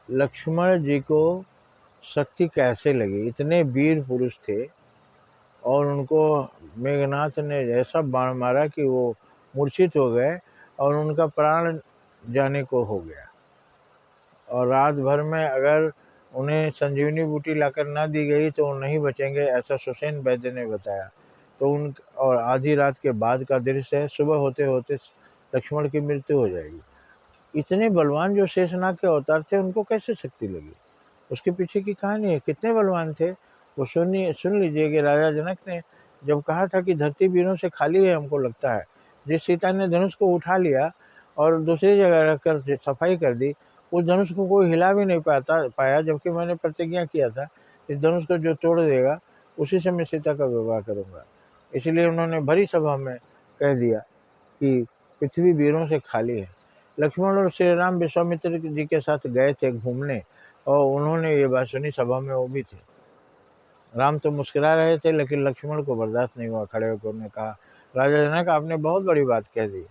लक्ष्मण जी को शक्ति कैसे लगी? इतने वीर पुरुष थे और उनको मेघनाथ ने ऐसा बाण मारा कि वो मूर्छित हो गए और उनका प्राण जाने को हो गया। और रात भर में अगर उन्हें संजीवनी बूटी लाकर ना दी गई तो वो नहीं बचेंगे, ऐसा सुषेण वैद्य ने बताया। तो उन और आधी रात के बाद का दृश्य है, सुबह होते होते लक्ष्मण की मृत्यु हो जाएगी। इतने बलवान जो शेषनाग के अवतार थे, उनको कैसे शक्ति लगी? उसके पीछे की कहानी है, कितने बलवान थे वो सुन लीजिए कि राजा जनक ने जब कहा था कि धरती वीरों से खाली है, हमको लगता है, जिस सीता ने धनुष को उठा लिया और दूसरी जगह रखकर सफाई कर दी, उस धनुष को कोई हिला भी नहीं पाया, जबकि मैंने प्रतिज्ञा किया था इस धनुष को जो तोड़ देगा उसी से मैं सीता का विवाह करूंगा। इसलिए उन्होंने भरी सभा में कह दिया कि पृथ्वी वीरों से खाली है। लक्ष्मण और श्री राम विश्वामित्र जी के साथ गए थे घूमने और उन्होंने ये बात सुनी, सभा में वो भी थे। राम तो मुस्कुरा रहे थे, लेकिन लक्ष्मण को बर्दाश्त नहीं हुआ। खड़े होकर उन्होंने कहा, राजा जनक, आपने बहुत बड़ी बात कह दी,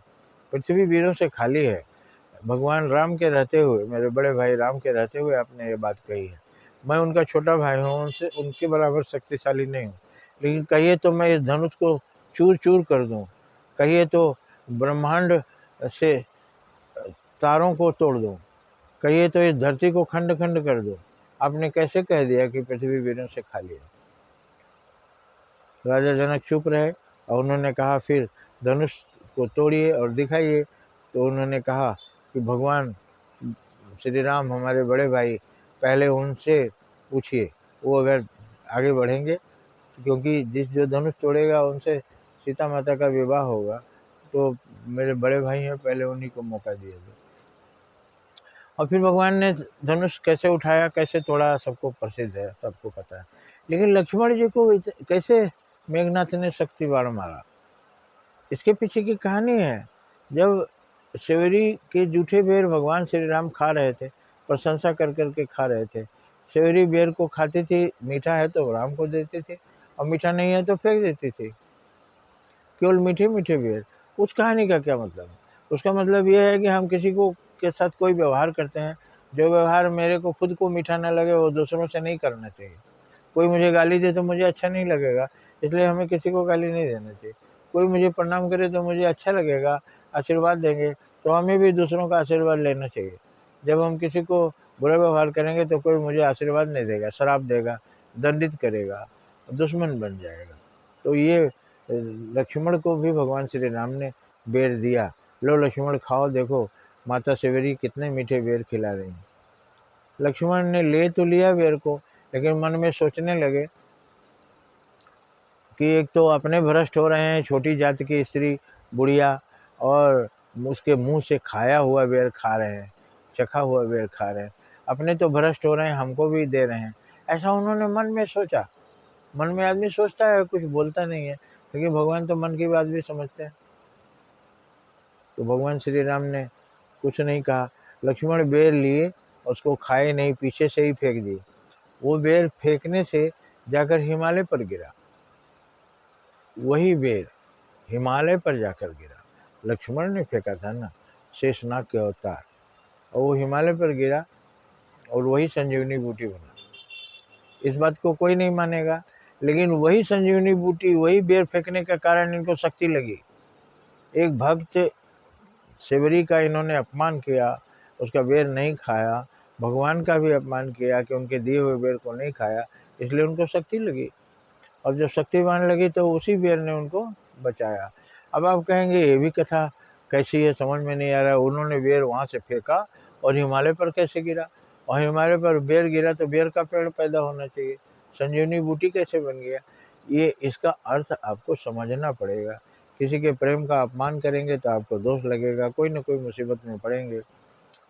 पृथ्वी वीरों से खाली है। भगवान राम के रहते हुए, मेरे बड़े भाई राम के रहते हुए आपने ये बात कही है। मैं उनका छोटा भाई हूँ, उनसे उनके बराबर शक्तिशाली नहीं हूँ, लेकिन कहिए तो मैं इस धनुष को चूर चूर कर दूँ, कहिए तो ब्रह्मांड से तारों को तोड़ दूँ, कहिए तो इस धरती को खंड खंड कर दो। आपने कैसे कह दिया कि पृथ्वी वीरों से खाली है? राजा जनक चुप रहे और उन्होंने कहा, फिर धनुष को तोड़िए और दिखाइए। तो उन्होंने कहा कि भगवान श्री राम हमारे बड़े भाई, पहले उनसे पूछिए, वो अगर आगे बढ़ेंगे, क्योंकि जो धनुष तोड़ेगा उनसे सीता माता का विवाह होगा, तो मेरे बड़े भाई हैं, पहले उन्हीं को मौका दिया दो। और फिर भगवान ने धनुष कैसे उठाया, कैसे तोड़ा, सबको प्रसिद्ध है, सबको पता है। लेकिन लक्ष्मण जी को कैसे मेघनाथ ने शक्ति बाण मारा, इसके पीछे की कहानी है। जब सेवरी के जूठे बेर भगवान श्री राम खा रहे थे, प्रशंसा कर करके खा रहे थे, सेवरी बेर को खाती थी, मीठा है तो राम को देती थी और मीठा नहीं है तो फेंक देती थी, केवल मीठे मीठे बेर। उस कहानी का क्या मतलब? उसका मतलब यह है कि हम किसी को के साथ कोई व्यवहार करते हैं, जो व्यवहार मेरे को खुद को मीठा ना लगे, वो दूसरों से नहीं करना चाहिए। कोई मुझे गाली दे तो मुझे अच्छा नहीं लगेगा, इसलिए हमें किसी को गाली नहीं देना चाहिए। कोई मुझे प्रणाम करे तो मुझे अच्छा लगेगा, आशीर्वाद देंगे, तो हमें भी दूसरों का आशीर्वाद लेना चाहिए। जब हम किसी को बुरा व्यवहार करेंगे तो कोई मुझे आशीर्वाद नहीं देगा, श्राप देगा, दंडित करेगा, दुश्मन बन जाएगा। तो ये लक्ष्मण को भी भगवान श्री राम ने बेर दिया। लो लक्ष्मण खाओ, देखो माता सेवरी कितने मीठे बेर खिला रही हैं। लक्ष्मण ने ले तो लिया बेर को, लेकिन मन में सोचने लगे कि एक तो अपने भ्रष्ट हो रहे हैं, छोटी जाति की स्त्री बुढ़िया, और उसके मुंह से खाया हुआ बेर खा रहे हैं, चखा हुआ बेर खा रहे हैं, अपने तो भ्रष्ट हो रहे हैं, हमको भी दे रहे हैं। ऐसा उन्होंने मन में सोचा। मन में आदमी सोचता है, कुछ बोलता नहीं है, लेकिन भगवान तो मन की बात भी समझते हैं। तो भगवान श्री राम ने कुछ नहीं कहा। लक्ष्मण बेर लिए, उसको खाए नहीं, पीछे से ही फेंक दिए। वो बेर फेंकने से जाकर हिमालय पर गिरा। वही बेर हिमालय पर जाकर गिरा। लक्ष्मण ने फेंका था ना, शेषनाग के अवतार, और वो हिमालय पर गिरा और वही संजीवनी बूटी बना। इस बात को कोई नहीं मानेगा, लेकिन वही संजीवनी बूटी, वही बेर फेंकने का कारण इनको शक्ति लगी। एक भक्त सेवरी का इन्होंने अपमान किया, उसका बेर नहीं खाया, भगवान का भी अपमान किया कि उनके दिए हुए बेर को नहीं खाया, इसलिए उनको शक्ति लगी। और जब शक्तिवान लगी तो उसी बेर ने उनको बचाया। अब आप कहेंगे ये भी कथा कैसी है, समझ में नहीं आ रहा है। उन्होंने बेर वहाँ से फेंका और हिमालय पर कैसे गिरा, और हिमालय पर बेर गिरा तो बेर का पेड़ पैदा होना चाहिए, संजीवनी बूटी कैसे बन गया? ये इसका अर्थ आपको समझना पड़ेगा। किसी के प्रेम का अपमान करेंगे तो आपको दोष लगेगा, कोई ना कोई मुसीबत में पड़ेंगे।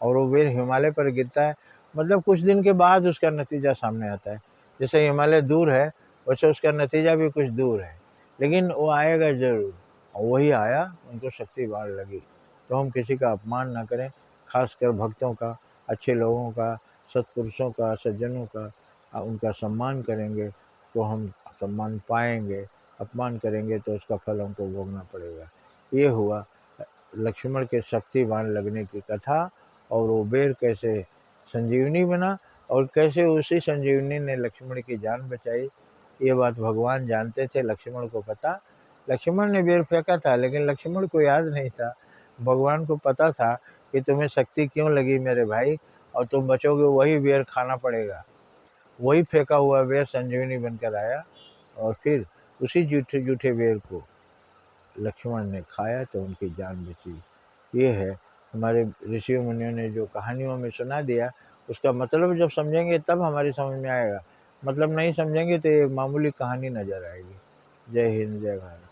और वो बेर हिमालय पर गिरता है, मतलब कुछ दिन के बाद उसका नतीजा सामने आता है। जैसे हिमालय दूर है, वैसे उसका नतीजा भी कुछ दूर है, लेकिन वो आएगा ज़रूर। और वही आया, उनको शक्ति बाढ़ लगी। तो हम किसी का अपमान ना करें, खासकर भक्तों का, अच्छे लोगों का, सत्पुरुषों का, सज्जनों का। उनका सम्मान करेंगे तो हम सम्मान पाएंगे, अपमान करेंगे तो उसका फल हमको भोगना पड़ेगा। ये हुआ लक्ष्मण के शक्ति बाण लगने की कथा, और वो बेर कैसे संजीवनी बना और कैसे उसी संजीवनी ने लक्ष्मण की जान बचाई, ये बात भगवान जानते थे, लक्ष्मण को पता। लक्ष्मण ने बेर फेंका था, लेकिन लक्ष्मण को याद नहीं था। भगवान को पता था कि तुम्हें शक्ति क्यों लगी मेरे भाई, और तुम बचोगे, वही बेर खाना पड़ेगा। वही फेंका हुआ बेर संजीवनी बनकर आया, और फिर उसी जूठे जूठे बेर को लक्ष्मण ने खाया तो उनकी जान बची। ये है हमारे ऋषि मुनियों ने जो कहानियों में सुना दिया, उसका मतलब जब समझेंगे तब हमारी समझ में आएगा। मतलब नहीं समझेंगे तो ये मामूली कहानी नज़र आएगी। जय हिंद, जय भारत।